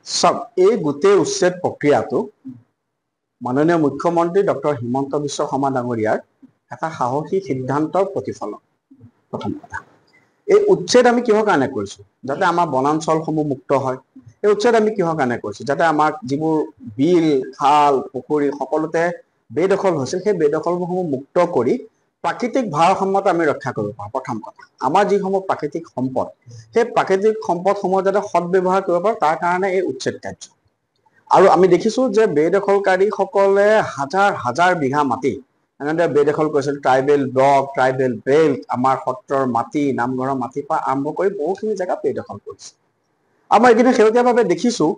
সব এই গোটেই উচ্ছেদ প্ৰক্ৰিয়াটো মাননীয় মুখ্যমন্ত্ৰী ডক্টৰ হিমন্ত বিশ্ব শৰ্মা ডাঙৰীয়াৰ এটা সাহসী সিদ্ধান্তৰ প্ৰতিফলন। প্ৰথম কথা, এই উচ্ছেদ আমি কিহৰ কাৰণে কৰিছো? যাতে আমাৰ বনাঞ্চলসমূহ মুক্ত হয়। এই উচ্ছেদ আমি কিহৰ কাৰণে কৰিছো? যাতে আমাক যিবোৰ বিল, খাল, পুখুৰী সকলোতে বেদখল হৈছিল, সেই বেদখলসমূহ মুক্ত কৰি প্ৰাকৃতিক ভাৰসাম্যতা আমি ৰক্ষা কৰিব পাৰোঁ। প্ৰথম কথা, আমাৰ যিসমূহ প্ৰাকৃতিক সম্পদ, সেই প্ৰাকৃতিক সম্পদসমূহ যাতে সৎব্যৱহাৰ কৰিব পাৰোঁ, তাৰ কাৰণে এই উচ্ছেদ কাৰ্য। আৰু আমি দেখিছোঁ যে বেদখলকাৰীসকলে হাজাৰ হাজাৰ বিঘা মাটি এনেদৰে বেদখল কৰিছিল। ট্ৰাইবেল ব্লক, ট্ৰাইবেল বেল্ট, আমাৰ সত্ৰৰ মাটি, নামঘৰৰ মাটিৰ পৰা আৰম্ভ কৰি বহুখিনি জেগা বেদখল কৰিছে। আমাৰ এইখিনি শেহতীয়াভাৱে দেখিছোঁ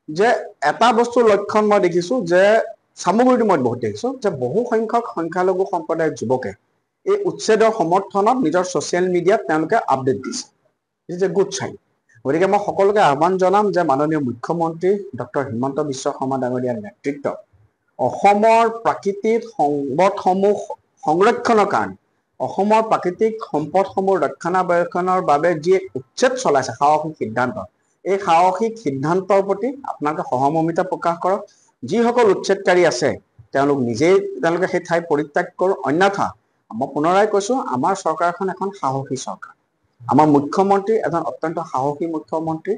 যে এটা বস্তুৰ লক্ষণ মই দেখিছোঁ যে চামগুৰিটো মই বহুত দেখিছোঁ যে বহু সংখ্যক সংখ্যালঘু সম্প্ৰদায়ৰ যুৱকে এই উচ্ছেদৰ সমৰ্থনত নিজৰ ছ'চিয়েল মিডিয়াত তেওঁলোকে আপডেট দিছে। It is a good sign. গতিকে মই সকলোকে আহ্বান জনাম যে মাননীয় মুখ্যমন্ত্ৰী ডক্টৰ হিমন্ত বিশ্ব শৰ্মা ডাঙৰীয়াৰ নেতৃত্বত অসমৰ প্ৰাকৃতিক সম্পদসমূহ সংৰক্ষণৰ কাৰণে, অসমৰ প্ৰাকৃতিক সম্পদসমূহ ৰক্ষণাবেক্ষণৰ বাবে যি উচ্ছেদ চলাইছে সাহসিক সিদ্ধান্ত, এই সাহসিক সিদ্ধান্তৰ প্ৰতি আপোনালোকে সহমৰ্মিতা প্ৰকাশ কৰক। যিসকল উচ্ছেদকাৰী আছে তেওঁলোকে সেই ঠাই পৰিত্যাগ কৰক। অন্যথা মই পুনৰাই কৈছোঁ, আমাৰ চৰকাৰখন এখন সাহসী চৰকাৰ। আমাৰ মুখ্যমন্ত্ৰী এজন অত্যন্ত সাহসী মুখ্যমন্ত্ৰী।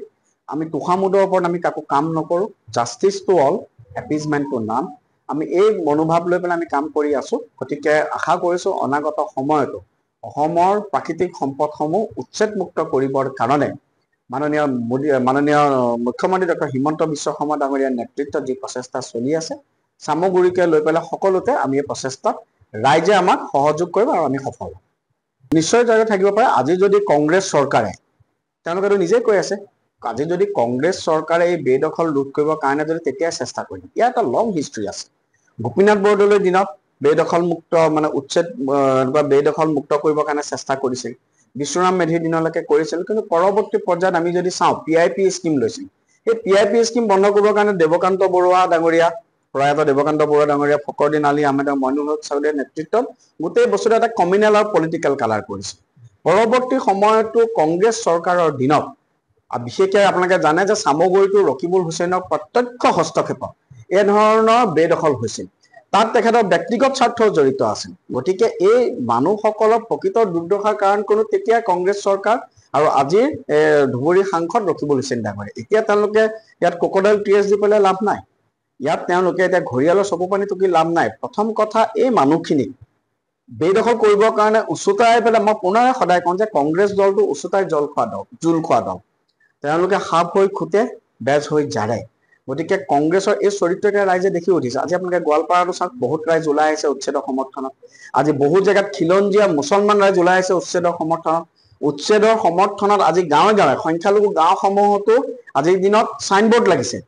আমি তোষামোদৰ ওপৰত আমি কাকো কাম নকৰোঁ। Justice to all, appeasement to none. আমি এই মনোভাৱ লৈ পেলাই আমি কাম কৰি আছোঁ। গতিকে আশা কৰিছোঁ অনাগত সময়তো অসমৰ প্ৰাকৃতিক সম্পদসমূহ উচ্ছেদমুক্ত কৰিবৰ কাৰণে মাননীয় মুখ্যমন্ত্ৰী ডক্টৰ হিমন্ত বিশ্ব শৰ্মা ডাঙৰীয়াৰ নেতৃত্বত যি প্ৰচেষ্টা চলি আছে, চামগুৰিকে লৈ পেলাই সকলোতে আমি এই প্ৰচেষ্টাত ৰাইজে আমাক সহযোগ কৰিব আৰু আমি সফল হ'ম। নিশ্চয় জড়িত থাকিব পাৰে। আজি যদি কংগ্ৰেছ চৰকাৰে, তেওঁলোকেতো নিজেই কৈ আছে, আজি যদি কংগ্ৰেছ চৰকাৰে এই বেদখল ৰোধ কৰিবৰ কাৰণে যদি তেতিয়াই চেষ্টা কৰিম। ইয়াৰ এটা লং হিষ্ট্ৰী আছে। গোপীনাথ বৰদলৈৰ দিনত বেদখল মুক্ত উচ্ছেদ বেদখল মুক্ত কৰিবৰ কাৰণে চেষ্টা কৰিছিল। বিশ্বৰাম মেধিৰ দিনলৈকে কৰিছিল। কিন্তু পৰৱৰ্তী পৰ্যায়ত আমি যদি চাওঁ, PIP স্কিম লৈছিল। সেই PIP স্কিম বন্ধ কৰিবৰ কাৰণে দেৱকান্ত বৰুৱা ডাঙৰীয়া, প্ৰয়াত দেৱকান্ত বৰুৱা ডাঙৰীয়া, ফখৰুদ্দিন আলী আহমেদ, মইনুল হক চৌধুৰীৰ নেতৃত্বত গোটেই বস্তুটো এটা কমিউনেল আৰু পলিটিকেল কালাৰ কৰিছিল। পৰৱৰ্তী সময়তো কংগ্ৰেছ চৰকাৰৰ দিনত বিশেষকৈ আপোনালোকে জানে যে চামগুৰিটো ৰকিবুল হুছেইনৰ প্ৰত্যক্ষ হস্তক্ষেপত এই ধৰণৰ বেদখল হৈছিল। তাত তেখেতৰ ব্যক্তিগত স্বাৰ্থ জড়িত আছিল। গতিকে এই মানুহসকলৰ প্ৰকৃত দুৰ্দশাৰ কাৰণ কোনো তেতিয়া কংগ্ৰেছ চৰকাৰ আৰু আজিৰ ধুবুৰী সাংসদ ৰকিবুল হুছেইন ডাঙৰীয়া। এতিয়া তেওঁলোকে ইয়াত ক্ৰকডাইল টিয়াৰ্ছ দি পেলাই লাভ নাই। ইয়াত তেওঁলোকে এতিয়া ঘৰিয়ালৰ চকু পানী টুকি লাভ নাই। প্ৰথম কথা, এই মানুহখিনিক বেদখল কৰিবৰ কাৰণে উচুতাই পেলাই, মই পুনৰ সদায় কওঁ যে কংগ্ৰেছ দলটো উচুতাই জোল খোৱা দল। তেওঁলোকে সাপ হৈ খুটে, বেজ হৈ জাৰে। গতিকে কংগ্ৰেছৰ এই চৰিত্ৰকে ৰাইজে দেখি উঠিছে। আজি আপোনালোকে গোৱালপাৰাটো চাওক, বহুত ৰাইজ ওলাই আহিছে উচ্ছেদৰ সমৰ্থনত। আজি বহু জেগাত খিলঞ্জীয়া মুছলমান ৰাইজ ওলাই আহিছে উচ্ছেদৰ সমৰ্থনত। উচ্ছেদৰ সমৰ্থনত আজি গাঁৱে গাঁৱে সংখ্যালঘু গাঁওসমূহতো আজিৰ দিনত চাইনবোৰ্ড লাগিছে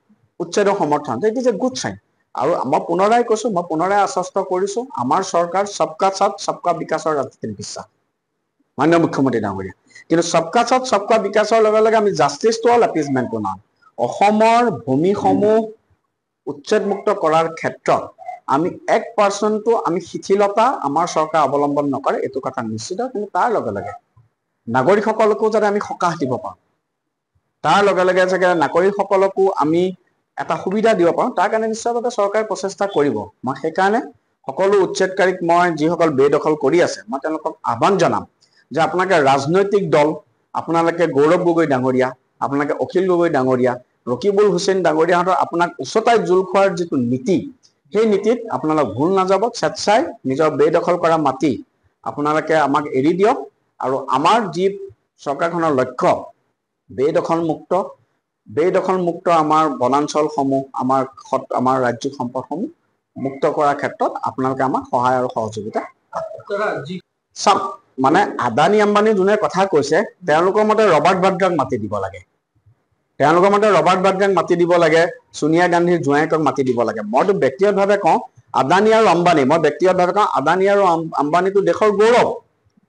উচ্ছেদৰ সমৰ্থনত। It is a good sign. আৰু মই পুনৰাই কৈছোঁ, মই পুনৰাই আশ্বস্ত কৰিছোঁ, আমাৰ চৰকাৰ সবকা সাথ সবকা বিকাশৰ ৰাজনীতিত বিশ্বাস, মাননীয় মুখ্যমন্ত্ৰী ডাঙৰীয়া। কিন্তু সবকা সাথ সবকা বিকাশৰ লগে লগে আমি justice to all, appeasement to none. অসমৰ ভূমিসমূহ উচ্ছেদমুক্ত কৰাৰ ক্ষেত্ৰত আমি 1% আমি শিথিলতা আমাৰ চৰকাৰ অৱলম্বন নকৰে, এইটো কথা নিশ্চিত। কিন্তু তাৰ লগে লগে নাগৰিকসকলকো যাতে আমি সকাহ দিব পাৰোঁ, তাৰ লগে লগে চাগে নাগৰিকসকলকো আমি এটা সুবিধা দিব পাৰোঁ, তাৰ কাৰণে নিশ্চয়ভাৱে চৰকাৰে প্ৰচেষ্টা কৰিব। মই সেইকাৰণে সকলো উচ্ছেদকাৰীক, মই যিসকল বেদখল কৰি আছে, মই তেওঁলোকক আহ্বান জনাম যে আপোনালোকে ৰাজনৈতিক দল, আপোনালোকে গৌৰৱ গগৈ ডাঙৰীয়া, আপোনালোকে অখিল গগৈ ডাঙৰীয়া, ৰকিবুল হুছেইন ডাঙৰীয়াহঁতৰ আপোনাক উচতাই জোল খোৱাৰ যিটো নীতি, সেই নীতিত আপোনালোক ভুল নাযাব। স্বেচ্ছাই নিজৰ বেদখল কৰা মাটি আপোনালোকে আমাক এৰি দিয়ক। আৰু আমাৰ যি চৰকাৰখনৰ লক্ষ্য, বেদখল মুক্ত আমাৰ বনাঞ্চলসমূহ, আমাৰ ৰাজ্যিক সম্পদসমূহ মুক্ত কৰাৰ ক্ষেত্ৰত আপোনালোকে আমাক সহায় আৰু সহযোগিতা চাওক। মানে আদানী আম্বানী যোনে কথা কৈছে, তেওঁলোকৰ মতে ৰবাৰ্ট বাদ্ৰাক মাতি দিব লাগে, তেওঁলোকৰ মতে ৰবাৰ্ট বাদ্ৰাক মাতি দিব লাগে, ছোনিয়া গান্ধীৰ জোঁৱায়েকক মাতি দিব লাগে। মইতো ব্যক্তিগতভাৱে কওঁ, আদানী আৰু আম্বানী, মই ব্যক্তিগতভাৱে কওঁ, আদানী আৰু আম্বানীটো দেশৰ গৌৰৱ।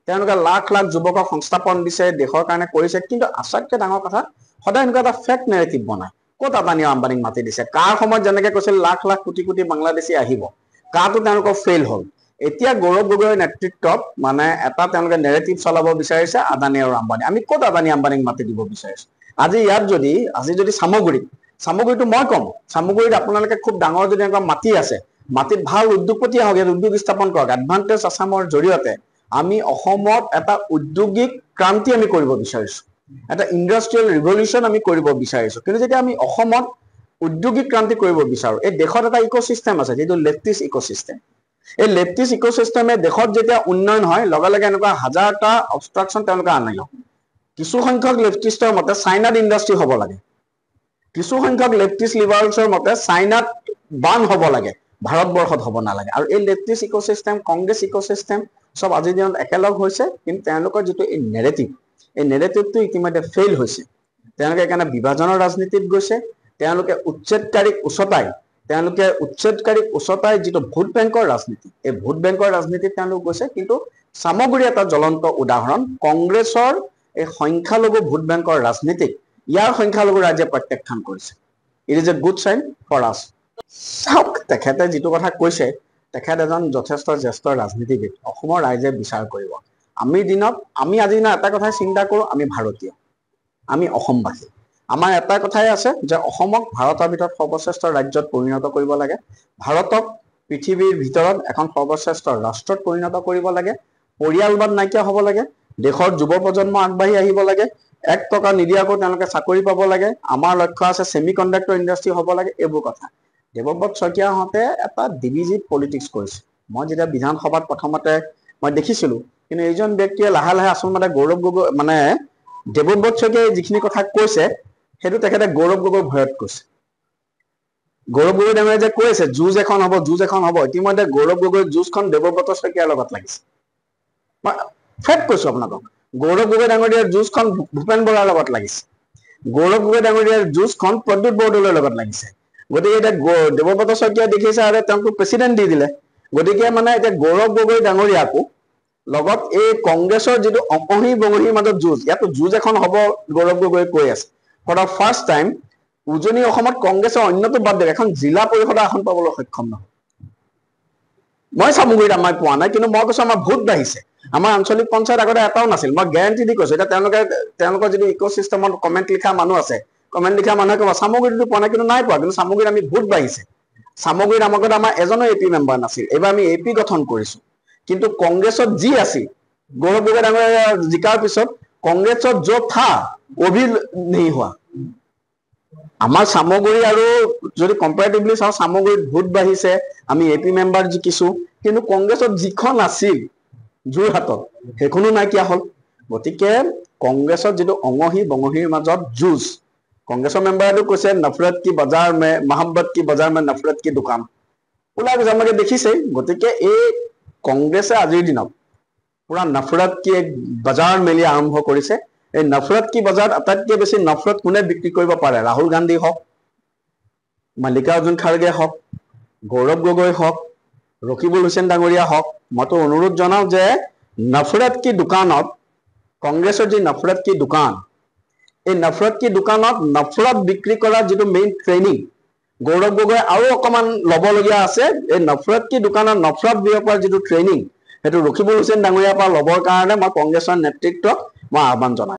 তেওঁলোকে লাখ লাখ যুৱকক সংস্থাপন দিছে, দেশৰ কাৰণে কৰিছে। কিন্তু আটাইতকৈ ডাঙৰ কথা, সদায় এনেকুৱা এটা ফেক নেৰেটিভ বনায়। ক'ত আদানী আৰু আম্বানীক মাতি দিছে? কাৰ সময়ত যেনেকৈ কৈছিল লাখ লাখ কোটি কোটি বাংলাদেশী আহিব, কাৰটো তেওঁলোকৰ ফেইল হ'ল। এতিয়া গৌৰৱ গগৈৰ নেতৃত্বত মানে এটা তেওঁলোকে নেৰেটিভ চলাব বিচাৰিছে আদানী আৰু আম্বানী। আমি ক'ত আদানী আম্বানীক মাতি দিব বিচাৰিছোঁ? আজি যদি চামগুৰিটো মই কম চামগুৰিত আপোনালোকে খুব ডাঙৰ যদি এনেকুৱা মাটি আছে মাটিত ভাল উদ্যোগপতি আহক ইয়াত উদ্যোগ স্থাপন কৰক এডভান্টেজ আছামৰ জৰিয়তে আমি অসমত এটা উদ্যোগিক ক্ৰান্তি আমি কৰিব বিচাৰিছো এটা ইণ্ডাষ্ট্ৰিয়েল ৰিভলিউচন আমি কৰিব বিচাৰিছো কিন্তু যেতিয়া আমি অসমত উদ্যোগিক ক্ৰান্তি কৰিব বিচাৰো এই দেশত এটা ইকোসিস্টেম আছে যেটো লেফটিছ ইকোসিস্টেম এই লেফটিছ ইকোসিস্টেমে দেশত যেতিয়া উন্নয়ন হয় লগে লগে এনেকুৱা হাজাৰটা অবষ্ট্ৰাকশন তেওঁলোকে আনিল কিছু সংখ্যক লেফটিষ্টৰ মতে চাইনাত ইণ্ডাষ্ট্ৰি হ'ব লাগে কিছু সংখ্যক লেফটিছ লিবাৰেলছৰ মতে চাইনাত বান হ'ব লাগে ভাৰতবৰ্ষত হ'ব নালাগে আৰু এই লেফটিছ ইকোসিস্টেম কংগ্ৰেছ ইকোসিস্টেম সব আজিৰ দিনত একেলগ হৈছে কিন্তু তেওঁলোকৰ যেটো এই নেৰেটিভটো ইতিমধ্যে ফেইল হৈছে তেওঁলোকে কাৰণে বিভাজনৰ ৰাজনীতিত গৈছে তেওঁলোকে উচ্ছেদকাৰীক উচ্চতাই যেটো ভোট বেংকৰ ৰাজনীতি এই ভোট বেংকৰ ৰাজনীতিত তেওঁলোক গৈছে কিন্তু সামগ্ৰী এটা জ্বলন্ত উদাহৰণ কংগ্ৰেছৰ এই সংখ্যালঘু ভোট বেংকৰ ৰাজনীতিক ইয়াৰ সংখ্যালঘু ৰাজ্যে প্ৰত্যাখ্যান কৰিছে it is a good sign for us চাওক তেখেতে যেটো কথা কৈছে তেখেত এজন যথেষ্ট জ্যেষ্ঠ ৰাজনীতিবিদ অসমৰ ৰাইজে বিচাৰ কৰিব আমি আজি না এটা কথা চিন্তা কৰো আমি ভাৰতীয় আমি অসমবাসী আমাৰ এটা কথাই আছে যে অসমক ভাৰতৰ ভিতৰত সৰ্বশ্ৰেষ্ঠ ৰাজ্যত পৰিণত কৰিব লাগে ভাৰতক পৃথিৱীৰ ভিতৰত এখন সৰ্বশ্ৰেষ্ঠ ৰাষ্ট্ৰত পৰিণত কৰিব লাগে পৰিয়ালবাদ নাইকিয়া হ'ব লাগে দেশৰ যুৱ প্ৰজন্ম আগবাঢ়ি আহিব লাগে 1 টকা নিদিয়াকৈ তেওঁলোকে চাকৰি পাব লাগে আমাৰ লক্ষ্য আছে সেমিকন্ডাক্টৰ ইণ্ডাষ্ট্ৰি হ'ব লাগে এইবোৰ কথা দেৱব্ৰত শইকীয়াহঁতে এটা ডিভিজিভ পলিটিক্স কৰিছে মই যেতিয়া বিধানসভাত প্ৰথমতে মই দেখিছিলো কিন্তু এইজন ব্যক্তিয়ে লাহে লাহে আচলতে গৌৰৱ গগৈ মানে দেৱব্ৰত শইকীয়াই যিখিনি কথা কৈছে হেতু তেখেতে গৌৰৱ গগৈ ভয়ত কৈছে গৌৰৱ গগৈ ডাঙৰীয়াই যে কৈছে জুজ এখন হ'ব ইতিমধ্যে গৌৰৱ গগৈ জুজখন দেৱব্ৰত শইকীয়াৰ লগত লাগিছে ফেক্ট কৈছো আপোনালোকক গৌৰৱ গগৈ ডাঙৰীয়াৰ জুজখন ভূপেন বৰাৰ লগত লাগিছে গৌৰৱ গগৈ ডাঙৰীয়াৰ জুজখন প্ৰদ্যুৎ বৰদলৈৰ লগত লাগিছে গতিকে এটা দেৱব্ৰত শইকীয়া দেখিছে আৰু তেওঁক প্ৰেসিডেন্ট দি দিলে গতিকে মানে এটা গৌৰৱ গগৈ ডাঙৰীয়াকো লগত এই কংগ্ৰেছৰ যেটো অপহি বঙহিৰ মাজত জুজ ইয়াতো জুজ এখন হ'ব গৌৰৱ গগৈ কৈ আছে ফৰ দা ফাৰ্ষ্ট টাইম উজনি অসমত কংগ্ৰেছৰ অন্যটো বাদ দিয়ে এখন জিলা পৰিষদৰ আসন পাবলৈ সক্ষম নহয় মই চামগুৰিত আমাৰ পোৱা নাই কিন্তু মই কৈছো আমাৰ ভোট বাঢ়িছে আমাৰ আঞ্চলিক পঞ্চায়ত আগতে এটাও নাছিল মই গ্যাৰান্টি দি কৈছো এটা তেওঁলোকৰ যেটো ইকোসিস্টেমত কমেন্ট লিখা মানুহ আছে কমেন্ট লিখা মানুহে কব সামগ্ৰীটো পোৱা নাই কিন্তু নাই পোৱা কিন্তু সামগ্ৰীত আমি ভোট বাঢ়িছে সামগ্ৰীত আমাৰ এজনো এপি মেম্বাৰ নাছিল এবাৰ আমি এপি গঠন কৰিছো কিন্তু কংগ্ৰেছত যি আছিল গৌৰৱ গগৈ ডাঙৰীয়া জিকাৰ পিছত কংগ্ৰেছত য'ত থা অভি নেহি হোৱা আমাৰ সামগ্ৰী আৰু যদি কম্পাৰেটিভলি চাও সামগ্ৰীত ভোট বাঢ়িছে আমি এপি মেম্বাৰ জিকিছো কিন্তু কংগ্ৰেছত যিখন আছিল যোৰহাটত হেখনো নাইকিয়া হল গতিকে কংগ্ৰেছত যেটো অঙহি বঙহিৰ মাজত যুজ কংগ্ৰেছৰ মেম্বাৰটো কৈছে নফৰত কি বাজাৰ মে মোহাম্মত কি বাজাৰ মে নফৰত কি দোকান ওলাই জামকে দেখিছে গতিকে এই কংগ্ৰেছে আজিৰ দিনত পুৰা নফৰত কি এক বাজাৰ মেলি আৰম্ভ কৰিছে এই নফৰত কি বাজাৰত আটাইতকৈ বেছি নফৰত কোনে বিক্ৰী কৰিব পাৰে ৰাহুল গান্ধী হওক মল্লিকাৰ্জুন খাৰগে হওক গৌৰৱ গগৈ হওক ৰকিবুল হুছেইন ডাঙৰীয়া হওক মইতো অনুৰোধ জনাও যে নফৰত কি দোকানত কংগ্ৰেছৰ যি নফৰত কি দোকান এই নফৰত কি দোকানত নফৰত বিক্ৰী কৰা যেটো মেইন ট্ৰেইনিং গৌৰৱ গগৈ আৰু অকমান লবলগীয়া আছে এই নফৰত কি দোকানত নফৰত বিয়পাৰ যেটো ট্ৰেইনিং হেতু ৰকিবুল হুছেইন ডাঙৰীয়াৰ পৰা লবৰ কাৰণে মই কংগ্ৰেছৰ নেতৃত্বক মই আহ্বান জনাম